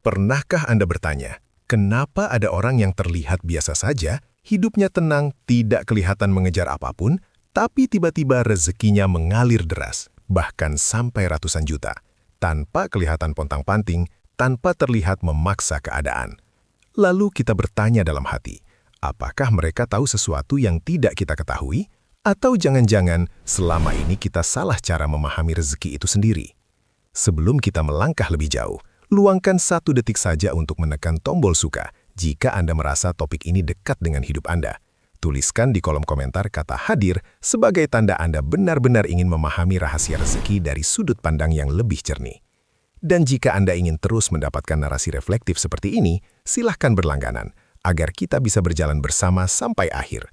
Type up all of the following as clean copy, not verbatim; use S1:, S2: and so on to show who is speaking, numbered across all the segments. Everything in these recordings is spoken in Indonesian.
S1: Pernahkah Anda bertanya, kenapa ada orang yang terlihat biasa saja, hidupnya tenang, tidak kelihatan mengejar apapun, tapi tiba-tiba rezekinya mengalir deras, bahkan sampai ratusan juta, tanpa kelihatan pontang-panting, tanpa terlihat memaksa keadaan? Lalu kita bertanya dalam hati, apakah mereka tahu sesuatu yang tidak kita ketahui? Atau jangan-jangan selama ini kita salah cara memahami rezeki itu sendiri? Sebelum kita melangkah lebih jauh, luangkan 1 detik saja untuk menekan tombol suka jika Anda merasa topik ini dekat dengan hidup Anda. Tuliskan di kolom komentar kata hadir sebagai tanda Anda benar-benar ingin memahami rahasia rezeki dari sudut pandang yang lebih jernih. Dan jika Anda ingin terus mendapatkan narasi reflektif seperti ini, silahkan berlangganan agar kita bisa berjalan bersama sampai akhir.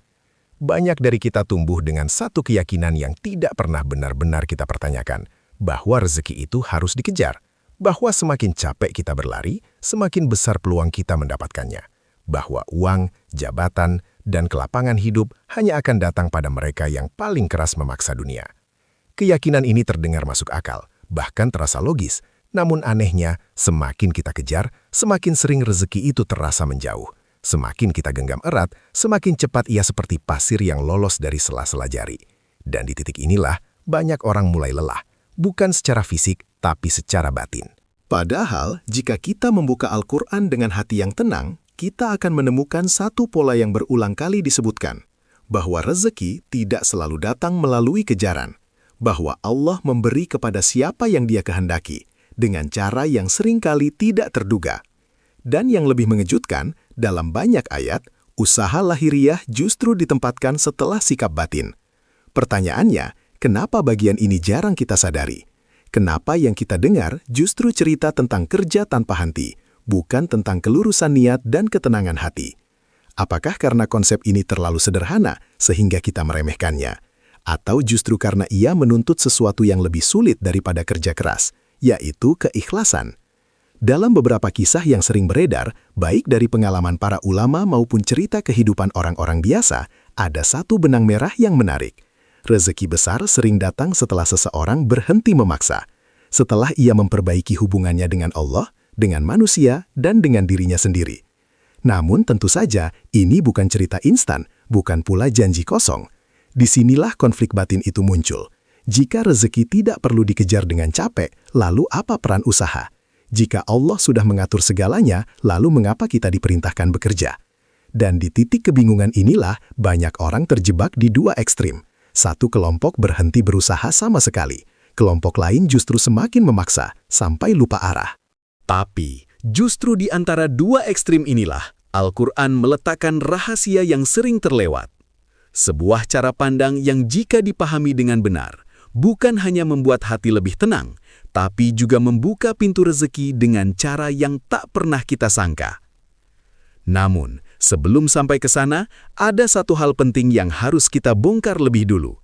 S1: Banyak dari kita tumbuh dengan satu keyakinan yang tidak pernah benar-benar kita pertanyakan, bahwa rezeki itu harus dikejar, bahwa semakin capek kita berlari, semakin besar peluang kita mendapatkannya, bahwa uang, jabatan, dan kelapangan hidup hanya akan datang pada mereka yang paling keras memaksa dunia. Keyakinan ini terdengar masuk akal, bahkan terasa logis, namun anehnya, semakin kita kejar, semakin sering rezeki itu terasa menjauh. Semakin kita genggam erat, semakin cepat ia seperti pasir yang lolos dari sela-sela jari. Dan di titik inilah, banyak orang mulai lelah, bukan secara fisik, tapi secara batin. Padahal, jika kita membuka Al-Quran dengan hati yang tenang, kita akan menemukan satu pola yang berulang kali disebutkan, bahwa rezeki tidak selalu datang melalui kejaran, bahwa Allah memberi kepada siapa yang Dia kehendaki, dengan cara yang seringkali tidak terduga. Dan yang lebih mengejutkan, dalam banyak ayat, usaha lahiriah justru ditempatkan setelah sikap batin. Pertanyaannya, kenapa bagian ini jarang kita sadari? Kenapa yang kita dengar justru cerita tentang kerja tanpa henti, bukan tentang kelurusan niat dan ketenangan hati? Apakah karena konsep ini terlalu sederhana sehingga kita meremehkannya? Atau justru karena ia menuntut sesuatu yang lebih sulit daripada kerja keras, yaitu keikhlasan? Dalam beberapa kisah yang sering beredar, baik dari pengalaman para ulama maupun cerita kehidupan orang-orang biasa, ada satu benang merah yang menarik. Rezeki besar sering datang setelah seseorang berhenti memaksa, setelah ia memperbaiki hubungannya dengan Allah, dengan manusia, dan dengan dirinya sendiri. Namun tentu saja, ini bukan cerita instan, bukan pula janji kosong. Disinilah konflik batin itu muncul. Jika rezeki tidak perlu dikejar dengan capek, lalu apa peran usaha? Jika Allah sudah mengatur segalanya, lalu mengapa kita diperintahkan bekerja? Dan di titik kebingungan inilah, banyak orang terjebak di dua ekstrim. Satu kelompok berhenti berusaha sama sekali. Kelompok lain justru semakin memaksa, sampai lupa arah.
S2: Tapi, justru di antara dua ekstrim inilah, Al-Quran meletakkan rahasia yang sering terlewat. Sebuah cara pandang yang jika dipahami dengan benar, bukan hanya membuat hati lebih tenang, tapi juga membuka pintu rezeki dengan cara yang tak pernah kita sangka. Namun, sebelum sampai ke sana, ada satu hal penting yang harus kita bongkar lebih dulu.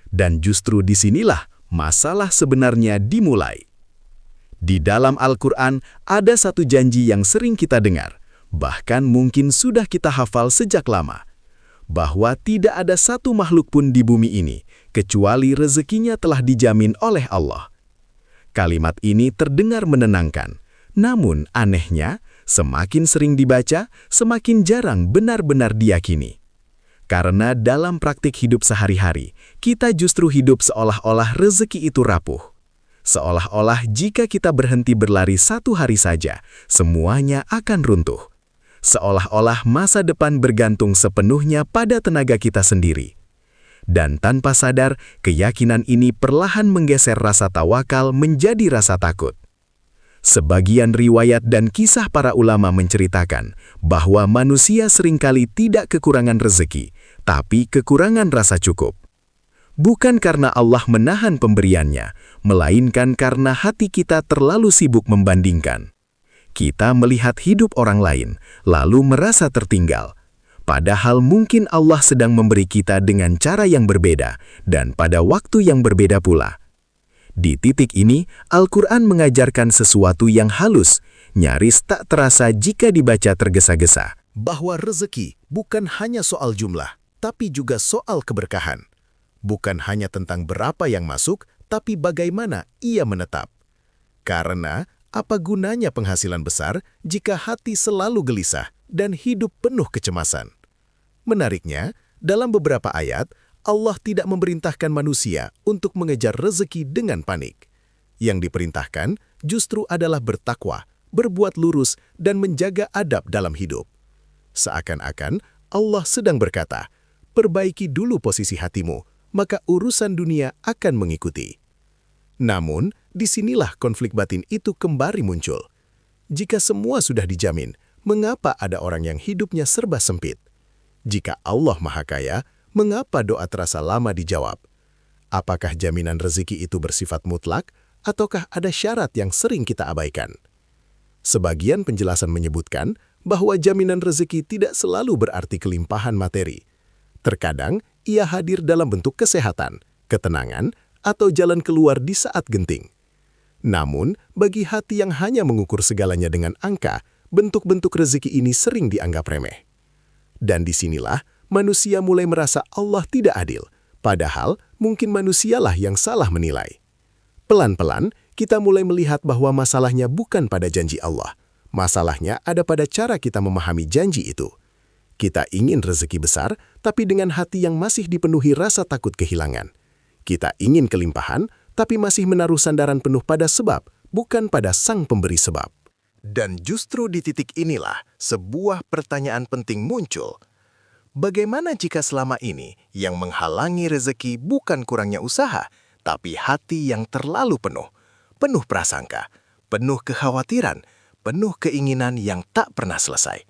S2: Dan justru disinilah masalah sebenarnya dimulai. Di dalam Al-Quran, ada satu janji yang sering kita dengar, bahkan mungkin sudah kita hafal sejak lama, bahwa tidak ada satu makhluk pun di bumi ini, kecuali rezekinya telah dijamin oleh Allah. Kalimat ini terdengar menenangkan, namun anehnya, semakin sering dibaca, semakin jarang benar-benar diyakini. Karena dalam praktik hidup sehari-hari, kita justru hidup seolah-olah rezeki itu rapuh. Seolah-olah jika kita berhenti berlari satu hari saja, semuanya akan runtuh. Seolah-olah masa depan bergantung sepenuhnya pada tenaga kita sendiri. Dan tanpa sadar, keyakinan ini perlahan menggeser rasa tawakal menjadi rasa takut. Sebagian riwayat dan kisah para ulama menceritakan bahwa manusia seringkali tidak kekurangan rezeki, tapi kekurangan rasa cukup. Bukan karena Allah menahan pemberiannya, melainkan karena hati kita terlalu sibuk membandingkan. Kita melihat hidup orang lain, lalu merasa tertinggal. Padahal mungkin Allah sedang memberi kita dengan cara yang berbeda, dan pada waktu yang berbeda pula. Di titik ini, Al-Quran mengajarkan sesuatu yang halus, nyaris tak terasa jika dibaca tergesa-gesa.
S1: Bahwa rezeki bukan hanya soal jumlah, tapi juga soal keberkahan. Bukan hanya tentang berapa yang masuk, tapi bagaimana ia menetap. Karena Apa gunanya penghasilan besar jika hati selalu gelisah dan hidup penuh kecemasan? Menariknya, dalam beberapa ayat, Allah tidak memerintahkan manusia untuk mengejar rezeki dengan panik. Yang diperintahkan justru adalah bertakwa, berbuat lurus, dan menjaga adab dalam hidup. Seakan-akan Allah sedang berkata, perbaiki dulu posisi hatimu, maka urusan dunia akan mengikuti. Namun, disinilah konflik batin itu kembali muncul. Jika semua sudah dijamin, mengapa ada orang yang hidupnya serba sempit? Jika Allah Maha Kaya, mengapa doa terasa lama dijawab? Apakah jaminan rezeki itu bersifat mutlak, ataukah ada syarat yang sering kita abaikan? Sebagian penjelasan menyebutkan bahwa jaminan rezeki tidak selalu berarti kelimpahan materi. Terkadang, ia hadir dalam bentuk kesehatan, ketenangan, atau jalan keluar di saat genting. Namun, bagi hati yang hanya mengukur segalanya dengan angka, bentuk-bentuk rezeki ini sering dianggap remeh. Dan disinilah manusia mulai merasa Allah tidak adil, padahal mungkin manusialah yang salah menilai. Pelan-pelan, kita mulai melihat bahwa masalahnya bukan pada janji Allah. Masalahnya ada pada cara kita memahami janji itu. Kita ingin rezeki besar, tapi dengan hati yang masih dipenuhi rasa takut kehilangan. Kita ingin kelimpahan, tapi masih menaruh sandaran penuh pada sebab, bukan pada sang pemberi sebab. Dan justru di titik inilah sebuah pertanyaan penting muncul. Bagaimana jika selama ini yang menghalangi rezeki bukan kurangnya usaha, tapi hati yang terlalu penuh prasangka, penuh kekhawatiran, penuh keinginan yang tak pernah selesai?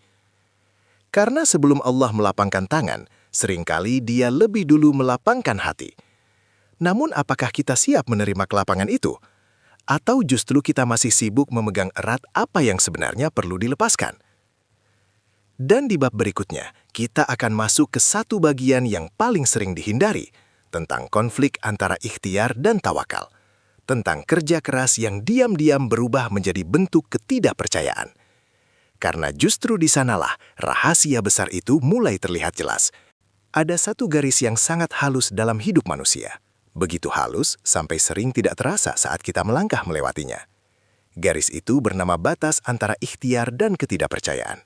S1: Karena sebelum Allah melapangkan tangan, seringkali Dia lebih dulu melapangkan hati. Namun apakah kita siap menerima kelapangan itu? Atau justru kita masih sibuk memegang erat apa yang sebenarnya perlu dilepaskan? Dan di bab berikutnya, kita akan masuk ke satu bagian yang paling sering dihindari, tentang konflik antara ikhtiar dan tawakal, tentang kerja keras yang diam-diam berubah menjadi bentuk ketidakpercayaan. Karena justru di sanalah rahasia besar itu mulai terlihat jelas. Ada satu garis yang sangat halus dalam hidup manusia. Begitu halus sampai sering tidak terasa saat kita melangkah melewatinya. Garis itu bernama batas antara ikhtiar dan ketidakpercayaan.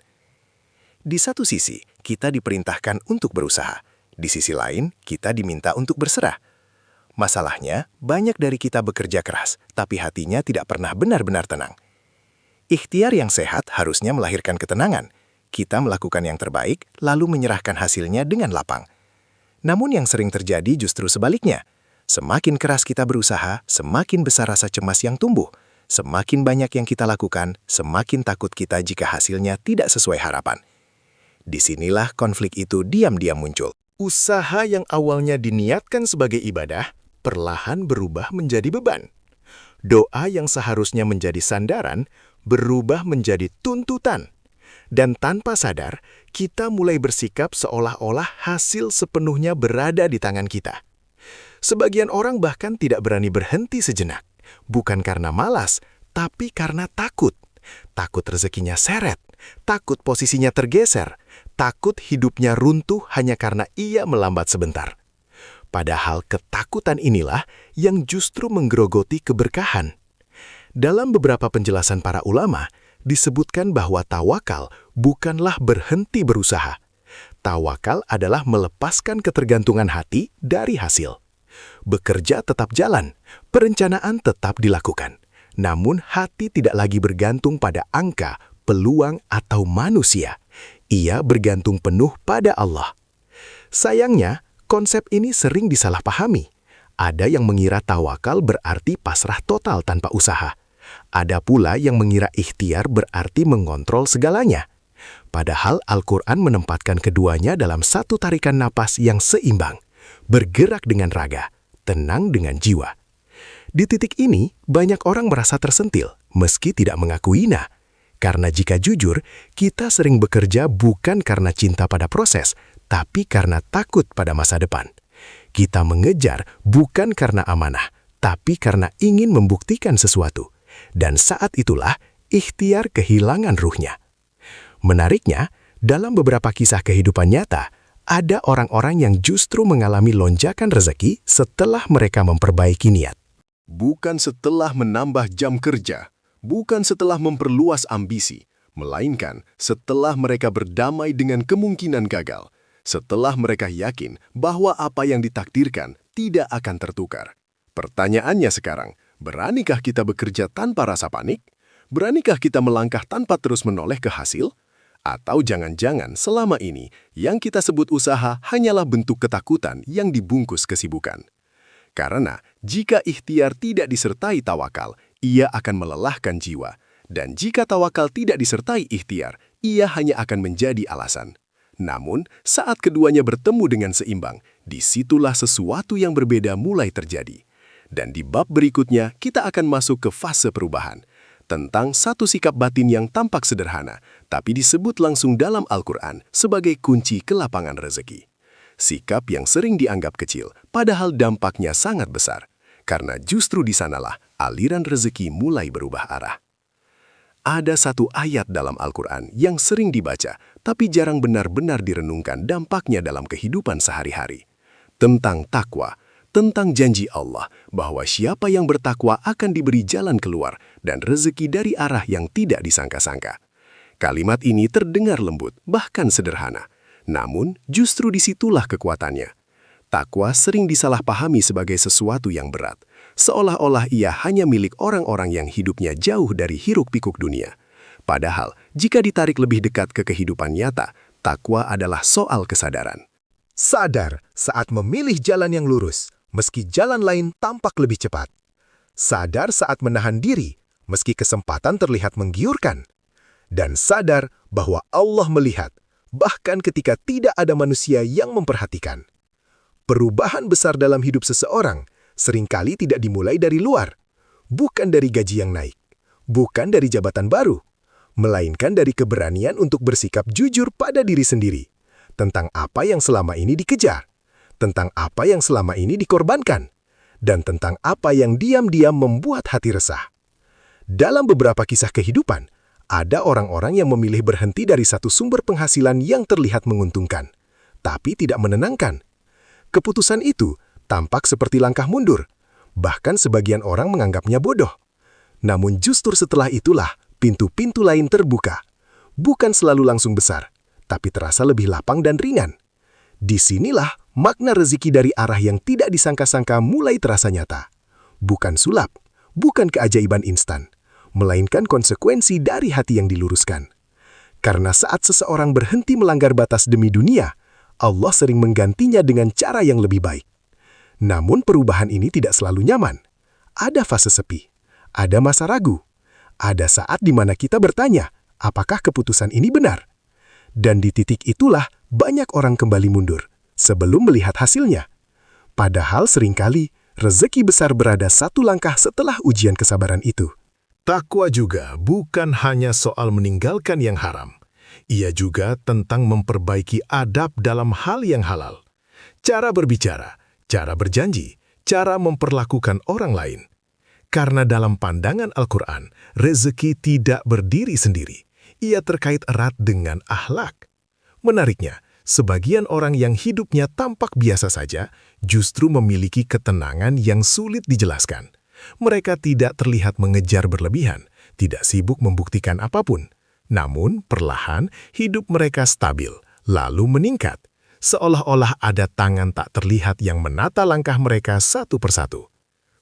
S1: Di satu sisi, kita diperintahkan untuk berusaha. Di sisi lain, kita diminta untuk berserah. Masalahnya, banyak dari kita bekerja keras, tapi hatinya tidak pernah benar-benar tenang. Ikhtiar yang sehat harusnya melahirkan ketenangan. Kita melakukan yang terbaik, lalu menyerahkan hasilnya dengan lapang. Namun yang sering terjadi justru sebaliknya. Semakin keras kita berusaha, semakin besar rasa cemas yang tumbuh. Semakin banyak yang kita lakukan, semakin takut kita jika hasilnya tidak sesuai harapan. Disinilah konflik itu diam-diam muncul. Usaha yang awalnya diniatkan sebagai ibadah, perlahan berubah menjadi beban. Doa yang seharusnya menjadi sandaran, berubah menjadi tuntutan. Dan tanpa sadar, kita mulai bersikap seolah-olah hasil sepenuhnya berada di tangan kita. Sebagian orang bahkan tidak berani berhenti sejenak, bukan karena malas, tapi karena takut. Takut rezekinya seret, takut posisinya tergeser, takut hidupnya runtuh hanya karena ia melambat sebentar. Padahal ketakutan inilah yang justru menggerogoti keberkahan. Dalam beberapa penjelasan para ulama, disebutkan bahwa tawakal bukanlah berhenti berusaha. Tawakal adalah melepaskan ketergantungan hati dari hasil. Bekerja tetap jalan, perencanaan tetap dilakukan. Namun hati tidak lagi bergantung pada angka, peluang, atau manusia. Ia bergantung penuh pada Allah. Sayangnya, konsep ini sering disalahpahami. Ada yang mengira tawakal berarti pasrah total tanpa usaha. Ada pula yang mengira ikhtiar berarti mengontrol segalanya. Padahal Al-Quran menempatkan keduanya dalam satu tarikan napas yang seimbang. Bergerak dengan raga, tenang dengan jiwa. Di titik ini, banyak orang merasa tersentil, meski tidak mengakuinya. Karena jika jujur, kita sering bekerja bukan karena cinta pada proses, tapi karena takut pada masa depan. Kita mengejar bukan karena amanah, tapi karena ingin membuktikan sesuatu. Dan saat itulah, ikhtiar kehilangan ruhnya. Menariknya, dalam beberapa kisah kehidupan nyata, ada orang-orang yang justru mengalami lonjakan rezeki setelah mereka memperbaiki niat.
S3: Bukan setelah menambah jam kerja,
S1: bukan setelah memperluas ambisi, melainkan setelah mereka berdamai dengan kemungkinan gagal, setelah mereka yakin bahwa apa yang ditakdirkan tidak akan tertukar. Pertanyaannya sekarang, beranikah kita bekerja tanpa rasa panik? Beranikah kita melangkah tanpa terus menoleh ke hasil? Atau jangan-jangan selama ini yang kita sebut usaha hanyalah bentuk ketakutan yang dibungkus kesibukan? Karena jika ikhtiar tidak disertai tawakal, ia akan melelahkan jiwa. Dan jika tawakal tidak disertai ikhtiar, ia hanya akan menjadi alasan. Namun, saat keduanya bertemu dengan seimbang, disitulah sesuatu yang berbeda mulai terjadi. Dan di bab berikutnya, kita akan masuk ke fase perubahan. Tentang satu sikap batin yang tampak sederhana, tapi disebut langsung dalam Al-Quran sebagai kunci kelapangan rezeki. Sikap yang sering dianggap kecil, padahal dampaknya sangat besar. Karena justru di sanalah aliran rezeki mulai berubah arah. Ada satu ayat dalam Al-Quran yang sering dibaca, tapi jarang benar-benar direnungkan dampaknya dalam kehidupan sehari-hari. Tentang takwa, tentang janji Allah bahwa siapa yang bertakwa akan diberi jalan keluar dan rezeki dari arah yang tidak disangka-sangka. Kalimat ini terdengar lembut, bahkan sederhana. Namun, justru disitulah kekuatannya. Takwa sering disalahpahami sebagai sesuatu yang berat, seolah-olah ia hanya milik orang-orang yang hidupnya jauh dari hiruk-pikuk dunia. Padahal, jika ditarik lebih dekat ke kehidupan nyata, takwa adalah soal kesadaran.
S3: Sadar saat memilih jalan yang lurus, meski jalan lain tampak lebih cepat. Sadar saat menahan diri, meski kesempatan terlihat menggiurkan. Dan sadar bahwa Allah melihat, bahkan ketika tidak ada manusia yang memperhatikan. Perubahan besar dalam hidup seseorang seringkali tidak dimulai dari luar, bukan dari gaji yang naik, bukan dari jabatan baru, melainkan dari keberanian untuk bersikap jujur pada diri sendiri, tentang apa yang selama ini dikejar, tentang apa yang selama ini dikorbankan, dan tentang apa yang diam-diam membuat hati resah. Dalam beberapa kisah kehidupan, ada orang-orang yang memilih berhenti dari satu sumber penghasilan yang terlihat menguntungkan, tapi tidak menenangkan. Keputusan itu tampak seperti langkah mundur, bahkan sebagian orang menganggapnya bodoh. Namun justru setelah itulah pintu-pintu lain terbuka, bukan selalu langsung besar, tapi terasa lebih lapang dan ringan. Disinilah makna rezeki dari arah yang tidak disangka-sangka mulai terasa nyata. Bukan sulap, bukan keajaiban instan, melainkan konsekuensi dari hati yang diluruskan. Karena saat seseorang berhenti melanggar batas demi dunia, Allah sering menggantinya dengan cara yang lebih baik. Namun perubahan ini tidak selalu nyaman. Ada fase sepi, ada masa ragu, ada saat di mana kita bertanya, apakah keputusan ini benar? Dan di titik itulah banyak orang kembali mundur sebelum melihat hasilnya. Padahal seringkali rezeki besar berada satu langkah setelah ujian kesabaran itu.
S1: Takwa juga bukan hanya soal meninggalkan yang haram. Ia juga tentang memperbaiki adab dalam hal yang halal. Cara berbicara, cara berjanji, cara memperlakukan orang lain. Karena dalam pandangan Al-Quran, rezeki tidak berdiri sendiri. Ia terkait erat dengan akhlak. Menariknya, sebagian orang yang hidupnya tampak biasa saja justru memiliki ketenangan yang sulit dijelaskan. Mereka tidak terlihat mengejar berlebihan, tidak sibuk membuktikan apapun. Namun, perlahan hidup mereka stabil, lalu meningkat. Seolah-olah ada tangan tak terlihat yang menata langkah mereka satu persatu.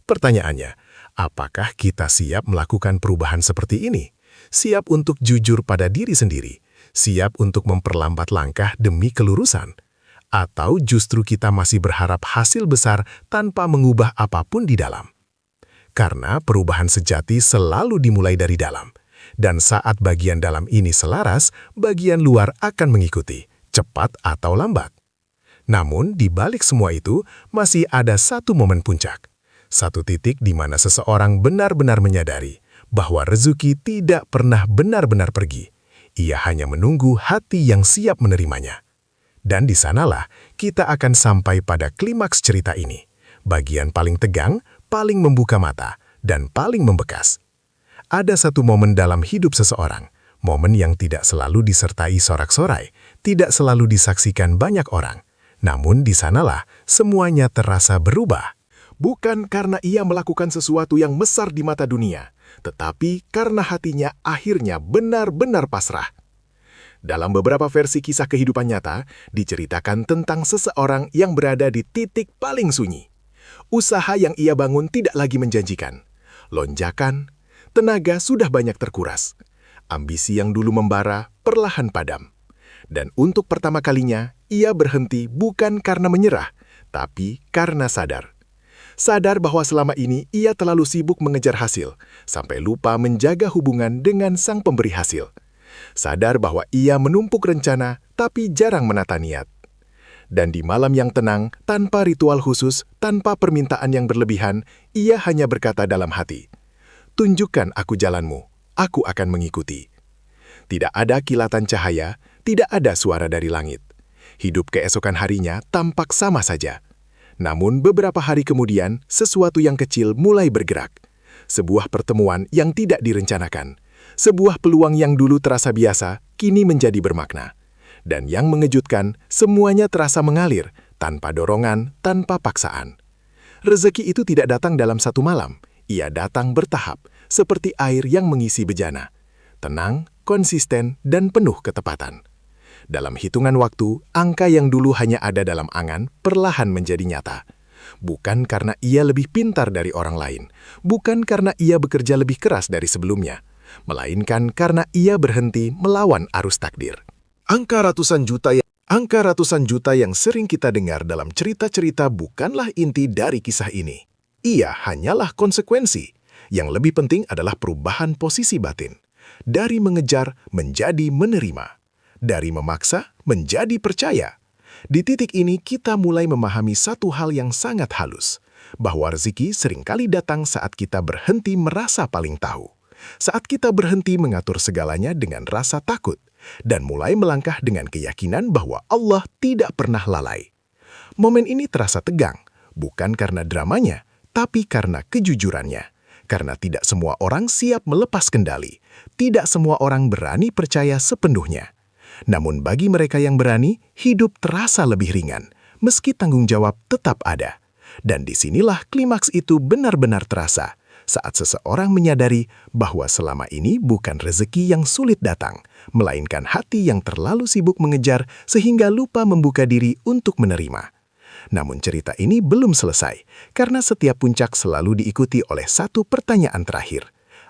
S1: Pertanyaannya, apakah kita siap melakukan perubahan seperti ini? Siap untuk jujur pada diri sendiri? Siap untuk memperlambat langkah demi kelurusan? Atau justru kita masih berharap hasil besar tanpa mengubah apapun di dalam? Karena perubahan sejati selalu dimulai dari dalam. Dan saat bagian dalam ini selaras, bagian luar akan mengikuti, cepat atau lambat. Namun, di balik semua itu, masih ada satu momen puncak. Satu titik di mana seseorang benar-benar menyadari bahwa rezeki tidak pernah benar-benar pergi. Ia hanya menunggu hati yang siap menerimanya. Dan di sanalah kita akan sampai pada klimaks cerita ini. Bagian paling tegang, paling membuka mata, dan paling membekas. Ada satu momen dalam hidup seseorang, momen yang tidak selalu disertai sorak-sorai, tidak selalu disaksikan banyak orang. Namun di sanalah semuanya terasa berubah.
S3: Bukan karena ia melakukan sesuatu yang besar di mata dunia,
S1: tetapi karena hatinya akhirnya benar-benar pasrah. Dalam beberapa versi kisah kehidupan nyata, diceritakan tentang seseorang yang berada di titik paling sunyi. Usaha yang ia bangun tidak lagi menjanjikan. Lonjakan, tenaga sudah banyak terkuras. Ambisi yang dulu membara perlahan padam. Dan untuk pertama kalinya, ia berhenti bukan karena menyerah, tapi karena sadar. Sadar bahwa selama ini ia terlalu sibuk mengejar hasil, sampai lupa menjaga hubungan dengan sang pemberi hasil. Sadar bahwa ia menumpuk rencana, tapi jarang menata niat. Dan di malam yang tenang, tanpa ritual khusus, tanpa permintaan yang berlebihan, ia hanya berkata dalam hati, "Tunjukkan aku jalanmu, aku akan mengikuti." Tidak ada kilatan cahaya, tidak ada suara dari langit. Hidup keesokan harinya tampak sama saja. Namun beberapa hari kemudian, sesuatu yang kecil mulai bergerak. Sebuah pertemuan yang tidak direncanakan. Sebuah peluang yang dulu terasa biasa, kini menjadi bermakna. Dan yang mengejutkan, semuanya terasa mengalir, tanpa dorongan, tanpa paksaan. Rezeki itu tidak datang dalam satu malam. Ia datang bertahap, seperti air yang mengisi bejana. Tenang, konsisten, dan penuh ketepatan. Dalam hitungan waktu, angka yang dulu hanya ada dalam angan perlahan menjadi nyata. Bukan karena ia lebih pintar dari orang lain, bukan karena ia bekerja lebih keras dari sebelumnya, melainkan karena ia berhenti melawan arus takdir. Angka ratusan juta yang sering kita dengar dalam cerita-cerita bukanlah inti dari kisah ini. Ia hanyalah konsekuensi. Yang lebih penting adalah perubahan posisi batin. Dari mengejar menjadi menerima. Dari memaksa menjadi percaya. Di titik ini kita mulai memahami satu hal yang sangat halus, bahwa rezeki seringkali datang saat kita berhenti merasa paling tahu, saat kita berhenti mengatur segalanya dengan rasa takut, dan mulai melangkah dengan keyakinan bahwa Allah tidak pernah lalai. Momen ini terasa tegang, bukan karena dramanya, tapi karena kejujurannya. Karena tidak semua orang siap melepas kendali, tidak semua orang berani percaya sepenuhnya. Namun bagi mereka yang berani, hidup terasa lebih ringan, meski tanggung jawab tetap ada. Dan disinilah klimaks itu benar-benar terasa, saat seseorang menyadari bahwa selama ini bukan rezeki yang sulit datang, melainkan hati yang terlalu sibuk mengejar sehingga lupa membuka diri untuk menerima. Namun cerita ini belum selesai, karena setiap puncak selalu diikuti oleh satu pertanyaan terakhir.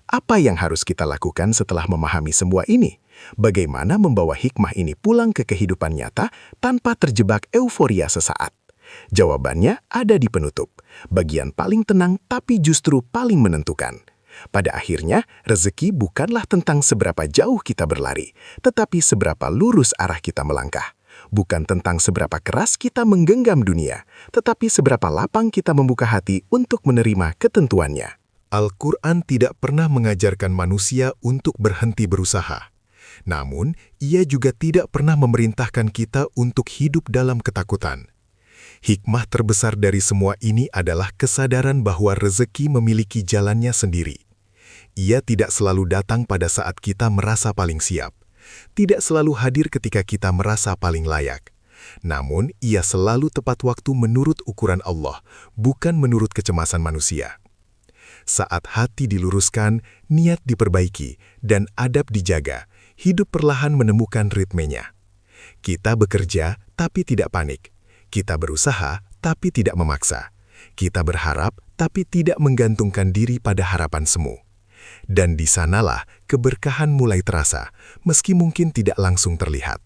S1: Apa yang harus kita lakukan setelah memahami semua ini? Bagaimana membawa hikmah ini pulang ke kehidupan nyata tanpa terjebak euforia sesaat? Jawabannya ada di penutup, bagian paling tenang tapi justru paling menentukan. Pada akhirnya, rezeki bukanlah tentang seberapa jauh kita berlari, tetapi seberapa lurus arah kita melangkah. Bukan tentang seberapa keras kita menggenggam dunia, tetapi seberapa lapang kita membuka hati untuk menerima ketentuannya.
S3: Al-Quran tidak pernah mengajarkan manusia untuk berhenti berusaha. Namun, ia juga tidak pernah memerintahkan kita untuk hidup dalam ketakutan. Hikmah terbesar dari semua ini adalah kesadaran bahwa rezeki memiliki jalannya sendiri. Ia tidak selalu datang pada saat kita merasa paling siap. Tidak selalu hadir ketika kita merasa paling layak. Namun, ia selalu tepat waktu menurut ukuran Allah, bukan menurut kecemasan manusia. Saat hati diluruskan, niat diperbaiki, dan adab dijaga, hidup perlahan menemukan ritmenya. Kita bekerja, tapi tidak panik. Kita berusaha, tapi tidak memaksa. Kita berharap, tapi tidak menggantungkan diri pada harapan semu. Dan di sanalah keberkahan mulai terasa, meski mungkin tidak langsung terlihat.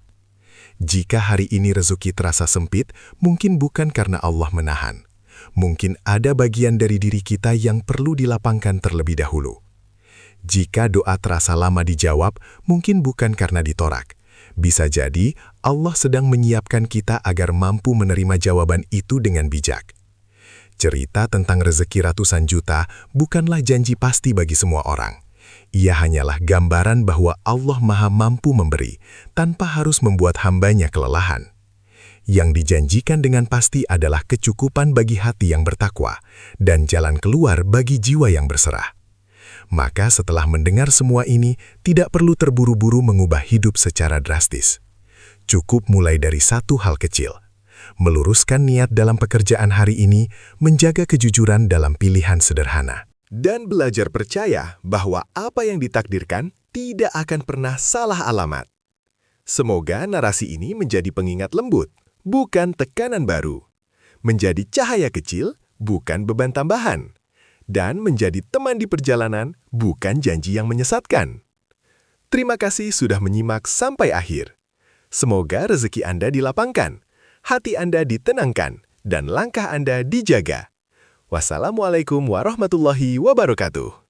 S3: Jika hari ini rezeki terasa sempit, mungkin bukan karena Allah menahan. Mungkin ada bagian dari diri kita yang perlu dilapangkan terlebih dahulu. Jika doa terasa lama dijawab, mungkin bukan karena ditolak. Bisa jadi Allah sedang menyiapkan kita agar mampu menerima jawaban itu dengan bijak. Cerita tentang rezeki ratusan juta bukanlah janji pasti bagi semua orang. Ia hanyalah gambaran bahwa Allah Maha Mampu memberi, tanpa harus membuat hambanya kelelahan. Yang dijanjikan dengan pasti adalah kecukupan bagi hati yang bertakwa, dan jalan keluar bagi jiwa yang berserah. Maka setelah mendengar semua ini, tidak perlu terburu-buru mengubah hidup secara drastis. Cukup mulai dari satu hal kecil. Meluruskan niat dalam pekerjaan hari ini, menjaga kejujuran dalam pilihan sederhana. dan belajar percaya bahwa apa yang ditakdirkan tidak akan pernah salah alamat. Semoga narasi ini menjadi pengingat lembut, bukan tekanan baru. Menjadi cahaya kecil, bukan beban tambahan. Dan menjadi teman di perjalanan, bukan janji yang menyesatkan. Terima kasih sudah menyimak sampai akhir. Semoga rezeki Anda dilapangkan, hati Anda ditenangkan, dan langkah Anda dijaga. Wassalamualaikum warahmatullahi wabarakatuh.